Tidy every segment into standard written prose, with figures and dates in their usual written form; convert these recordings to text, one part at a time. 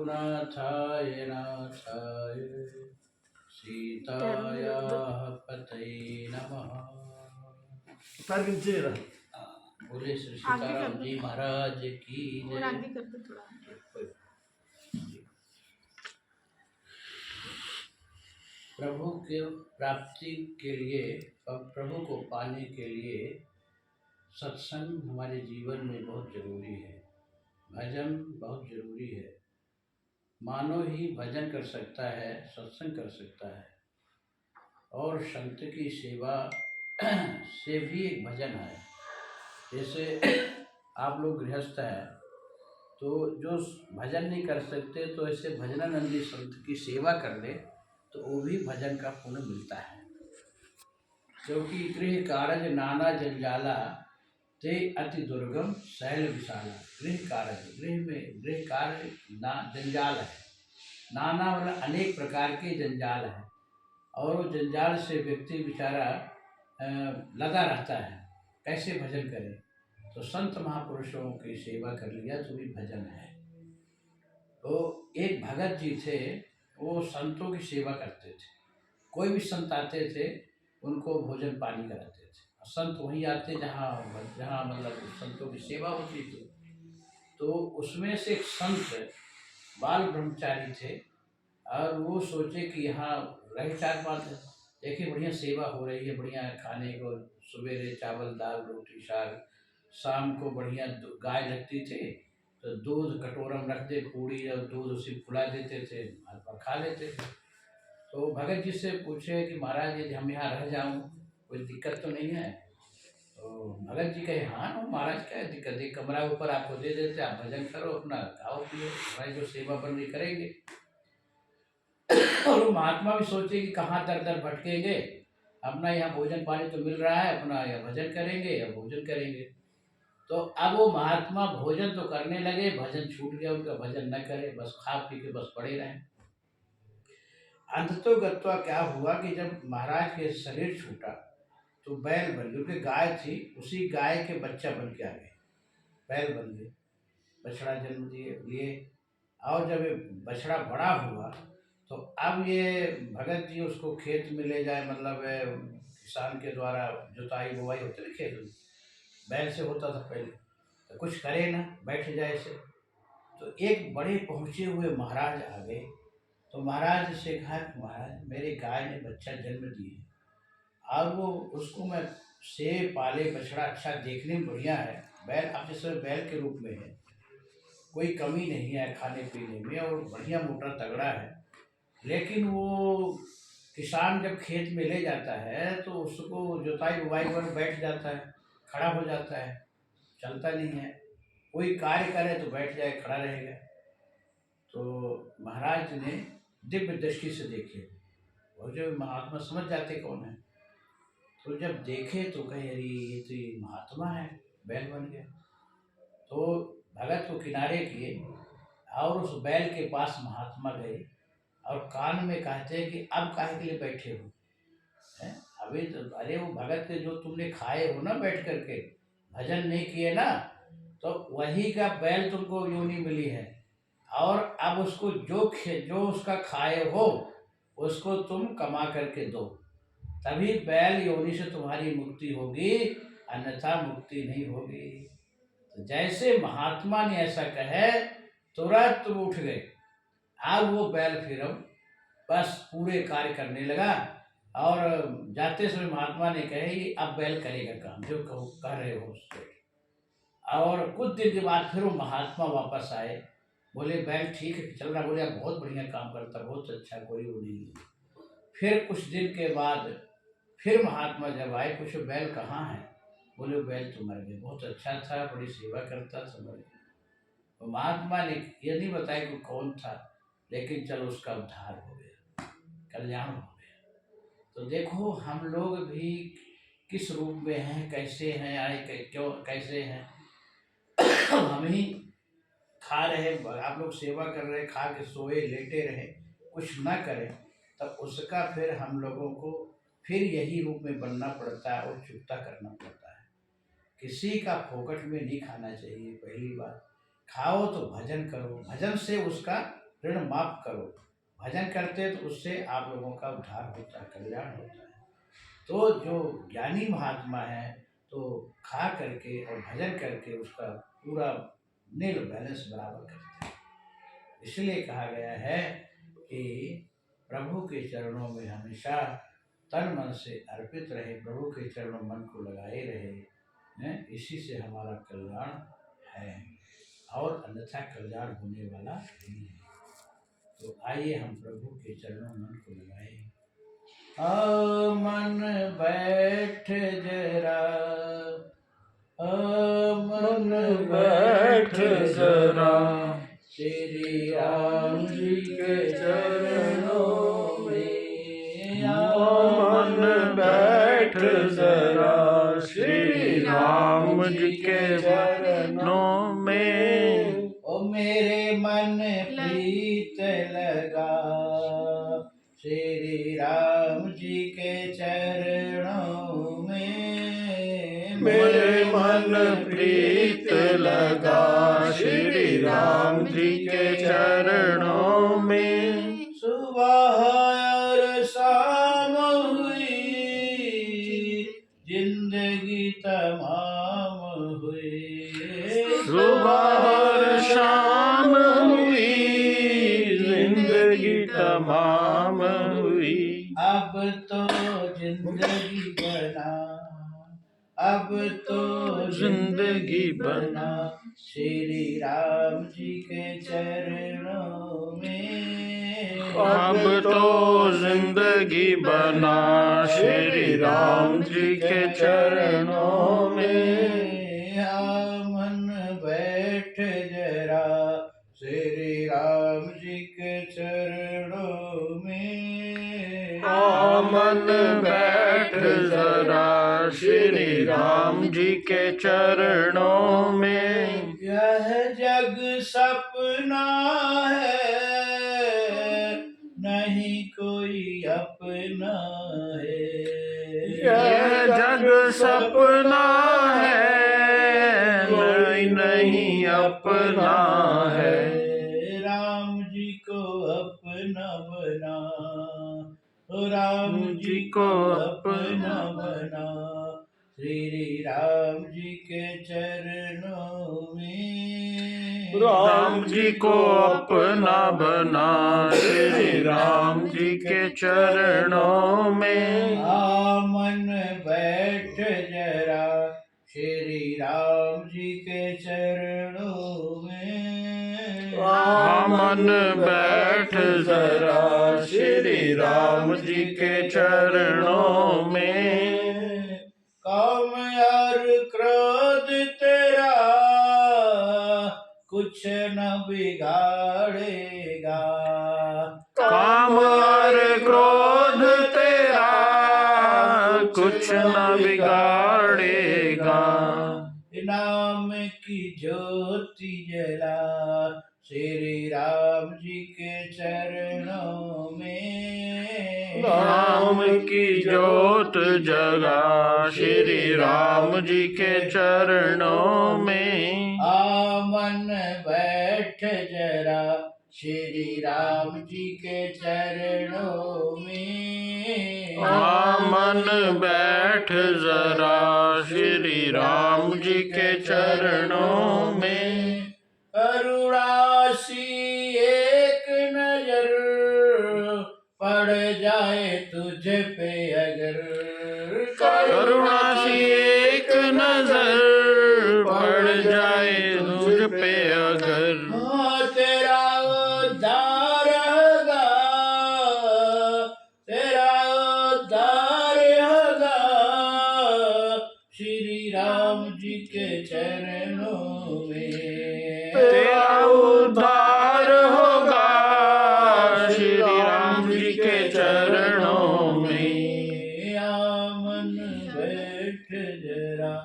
रघुनाथाय नाथाय सीतायाः पतये नमः। बोले श्री सीताराम जी महाराज की जय। प्रभु के प्राप्ति के लिए और प्रभु को पाने के लिए सत्संग हमारे जीवन में बहुत जरूरी है। भजन बहुत जरूरी है। मानव ही भजन कर सकता है, सत्संग कर सकता है। और संत की सेवा से भी एक भजन है। जैसे आप लोग गृहस्थ हैं तो जो भजन नहीं कर सकते तो ऐसे भजनानंदी संत की सेवा कर ले तो वो भी भजन का पुण्य मिलता है। क्योंकि गृह कार्य नाना जंजाला ते अति दुर्गम शैल विशाला। गृह कार्य ना जंजाल है। नाना मतलब अनेक प्रकार के जंजाल है और वो जंजाल से व्यक्ति बेचारा लगा रहता है। कैसे भजन करे? तो संत महापुरुषों की सेवा कर लिया तो भी भजन है। तो एक भगत जी थे, वो संतों की सेवा करते थे। कोई भी संत आते थे उनको भोजन पानी कराते थे। संत वहीं आते जहाँ मतलब संतों की सेवा होती थी। तो उसमें से एक संत बाल ब्रह्मचारी थे और वो सोचे कि यहाँ रहे 4-5 दिन, देखिए बढ़िया सेवा हो रही है, बढ़िया खाने को सवेरे चावल दाल रोटी साग, शाम को बढ़िया गाय लगती थी तो दूध कटोरा में रख दे, पूड़ी और दूध उसी फुला देते थे, महात्मा खा लेते थे। तो भगत जी से पूछे कि महाराज यदि हम यहाँ रह जाऊँ कोई दिक्कत तो नहीं है? तो भगत जी कहे हाँ महाराज क्या दिक्कत है, कमरा ऊपर आपको दे देते, आप भजन करो, अपना खाओ पियो, हमारी जो सेवा बन रही करेंगे। और वो महात्मा भी सोचे कि कहाँ दर दर भटकेंगे, अपना यहाँ भोजन पानी तो मिल रहा है, अपना या भजन करेंगे या भोजन करेंगे। तो अब वो महात्मा भोजन तो करने लगे, भजन छूट गया उनका, भजन न करे, बस खा पी के बस पड़े रहे। अंततो गत्वा क्या हुआ कि जब महाराज के शरीर छूटा तो बैल बन गए, क्योंकि गाय थी, उसी गाय के बच्चा बन के आ गए, बैल बन गए, बछड़ा जन्म लिए। और जब ये बछड़ा बड़ा हुआ तो अब ये भगत जी उसको खेत में ले जाए, मतलब किसान के द्वारा जुताई बुवाई होती ना खेत में, बैल से होता था पहले, तो कुछ करे ना, बैठ जाए से। तो एक बड़े पहुँचे हुए महाराज आ गए। तो महाराज से कहा कि महाराज मेरे गाय ने बच्चा जन्म दिए और वो उसको मैं से पाले, बछड़ा अच्छा देखने में बढ़िया है, बैल अब जिस समय बैल के रूप में है, कोई कमी नहीं है खाने पीने में और बढ़िया मोटा तगड़ा है। लेकिन वो किसान जब खेत में ले जाता है तो उसको जुताई बुवाई पर बैठ जाता है, खड़ा हो जाता है, चलता नहीं है। कोई कार्य करे तो बैठ जाए, खड़ा रहेगा। तो महाराज ने दिव्य दृष्टि से देखे, और जो महात्मा समझ जाते कौन है, तो जब देखे तो कहे अरे ये तो ये महात्मा है, बैल बन गया। तो भगत को किनारे किए और उस बैल के पास महात्मा गए और कान में कहते हैं कि अब काहे के लिए बैठे हो? हैं? अभी तो अरे वो भगत के जो तुमने खाए हो ना बैठ करके, भजन नहीं किए ना, तो वही का बैल तुमको योनि मिली है। और अब उसको जो उसका खाए हो उसको तुम कमा करके दो, तभी बैल योनि से तुम्हारी मुक्ति होगी, अन्यथा मुक्ति नहीं होगी। तो जैसे महात्मा ने ऐसा कहे तुरंत उठ गए। अब वो बैल फिर बस पूरे कार्य करने लगा। और जाते समय महात्मा ने कहे अब बैल करेगा काम जो कह रहे हो उससे। और कुछ दिन के बाद फिर वो महात्मा वापस आए, बोले बैल ठीक है चल रहा? बोले आप बहुत बढ़िया काम करता, बहुत अच्छा, कोई वो नहीं है। फिर कुछ दिन के बाद फिर महात्मा जब आए, पूछो बैल कहाँ है? बोले बैल तो मर गया, बहुत अच्छा था, बड़ी सेवा करता था, मर गया। तो महात्मा ने ये नहीं बताया कि कौन था, लेकिन चलो उसका उद्धार हो गया, कल्याण हो गया। तो देखो हम लोग भी किस रूप में हैं, कैसे हैं, आए क्यों कैसे हैं। हम ही खा रहे, आप लोग सेवा कर रहे, खा के सोए लेटे रहे, कुछ ना करें, तब उसका फिर हम लोगों को फिर यही रूप में बनना पड़ता है और चुकता करना पड़ता है। किसी का फोकट में नहीं खाना चाहिए। पहली बात, खाओ तो भजन करो, भजन से उसका ऋण माफ करो। भजन करते तो उससे आप लोगों का उद्धार होता है, कल्याण होता है। तो जो ज्ञानी महात्मा है तो खा करके और भजन करके उसका पूरा नील बैलेंस बराबर करते हैं। इसलिए कहा गया है कि प्रभु के चरणों में हमेशा तन मन से अर्पित रहे, प्रभु के चरणों मन को लगाए रहे हैं, इसी से हमारा कल्याण है और अन्यथा कल्याण होने वाला नहीं है। तो आइए हम प्रभु के चरणों मन को लगाए। मन बैठ जरा, मन बैठ जरा, श्री राम जी के चरणों में। मन बैठ जरा, श्री राम जी के चरणों में। ओ मेरे मन प्रीत लगा, श्री राम जी के चरणों में। मेरे मन प्रीत लगा, श्री राम जी के चरणों में। सुबह और शाम हुई, जिंदगी तमाम हुई। सुबह और शाम हुई, जिंदगी तमाम हुई। अब तो जिंदगी बना, अब तो जिंदगी बना, श्री राम जी के चरणों में। अब तो जिंदगी बना, श्री राम जी के चरणों में। मन बैठ जरा, श्री राम जी के चरणों में। मन बैठ जरा, श्री राम जी के चरणों में। यह जग सपना है, नहीं कोई अपना है। यह जग सपना है, नहीं अपना है। राम जी को अपना बना, राम जी को अपना बना, श्री राम जी के चरणों में। राम जी को अपना बना, श्री राम जी के चरणों में। मन बैठ जरा, श्री राम जी के चरणों में। मन बैठ जरा, श्री राम जी के चरणों में। काम और क्रोध तेरा कुछ न बिगाड़ेगा। काम और क्रोध तेरा कुछ न बिगाड़ेगा। नाम की ज्योति जला, श्री राम जी के चरणों में। राम की ज्योत जगा, श्री राम जी के चरणों में। मन बैठ जरा, श्री राम जी के चरणों में। मन बैठ जरा, श्री राम जी के चरणों में। करुणा सी एक नजर पड़ जाए तुझ पे अगर, करुणा सी एक नजर पड़ जाए तुझ पे अगर। तेरा उद्धार होगा, तेरा उद्धार होगा, श्री राम जी के चरणों में। तेरा उद्धार होगा, श्री राम जी के चरणों में। मन बैठ जरा,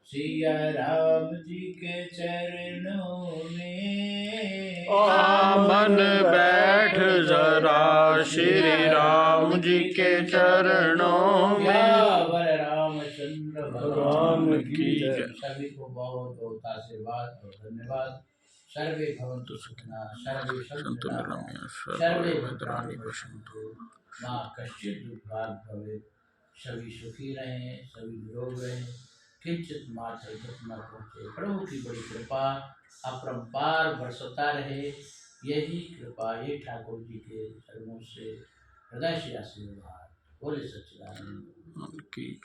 सिया राम जी के चरणों में। मन बैठ जरा, श्री राम जी के चरणों में। रामचंद्र भगवान की जय। सभी को बहुत बहुत आशीर्वाद और धन्यवाद। सर्वे भवन्तु सुखिनः, सर्वे सन्तु सन्तु निरामयाः, निरामयाः, सर्वे भद्राणि भद्राणि पश्यन्तु। पश्यन्तु, माँ कश्चित् दुर्भाग् भवेत्। सभी सुखी रहें, सभी निरोग रहें, किंचित मात्र दुख न पहुँचे। प्रभु की बड़ी कृपा अपरंपार बरसता रहे, यही कृपा ये ठाकुर जी के चरणों से हृदय से आशीर्वाद। बोले सच्चिदानंद की